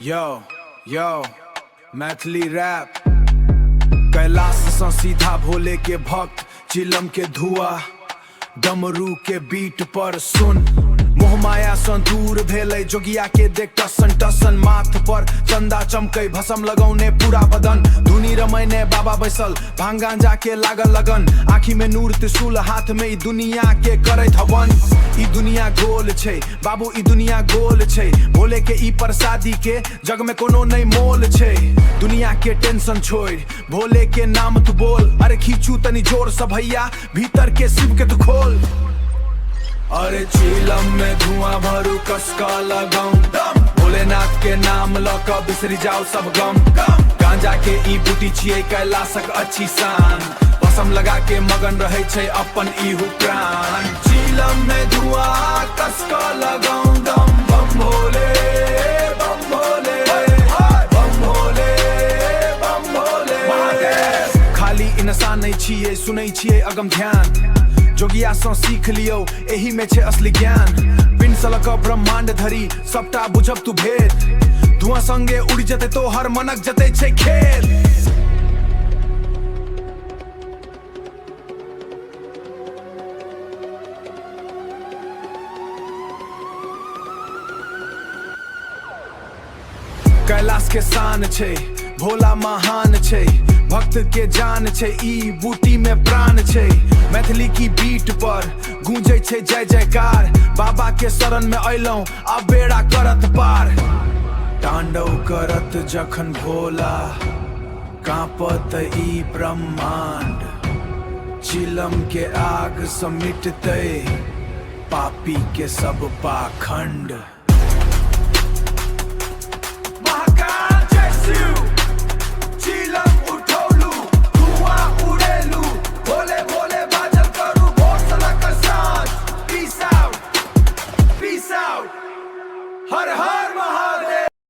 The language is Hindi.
Yo, yo, Maithili rap Kailash सँ सीधा भोले के भक्त चिलम के धुआ डमरू के बीट पर सुन मोहमाया सँ दूर भेलै जोगिया के देख टसन टसन माथ पर चंदा चमकै भसम लगौने पूरा बदन धुनी रमैने बाबा बैसल भांग गांजा के लागल लगन आँखी में नूर त्रिशूल हाथ में ई दुनिया के करैत हवन ई दुनिया गोल छै बाबू ई दुनिया गोल छै भोले के ई प्रसादी के जग में कोनो नहीं मोल छै दुनिया के टेंशन छोड़ भोले के नाम तू बोल अरे खींचू तनी जोर से भैया भीतर के शिव के तू खोल अरे चिलम में धुआं भरू कसका लगाऊं भोलेनाथ के नाम लक बिसरी जाओ सब गम गांजा के ई बूटी छियै कैलाशक अच्छी शान भसम लगा के मगन रहे छै अपन इहु प्राण चिलम में धुआं कसका लगाऊं दम बम भोले बम भोले बम भोले बम भोले खाली इंसान नहीं छियै सुनै छियै अगम ध्यान जोगिया सँ सीख लियो एही में छै असली ज्ञान बिन सलक ब्रह्मांड धरी सबटा बुझब तू भेद धुआं संगे उड़ जते तो हर मनक जते छै खेल कैलाश के शान छै भोला महान छै भक्त के जान छै ई बूटी में प्राण छै मैथिली की बीट पर गूंजे छै जय जयकार बाबा के शरण में अइलौं अब बेड़ा करत पार तांडव करत जखन भोला कांपत ई ब्रह्मांड चिलम के आग सँ मिटतै पापी के सब पाखंड।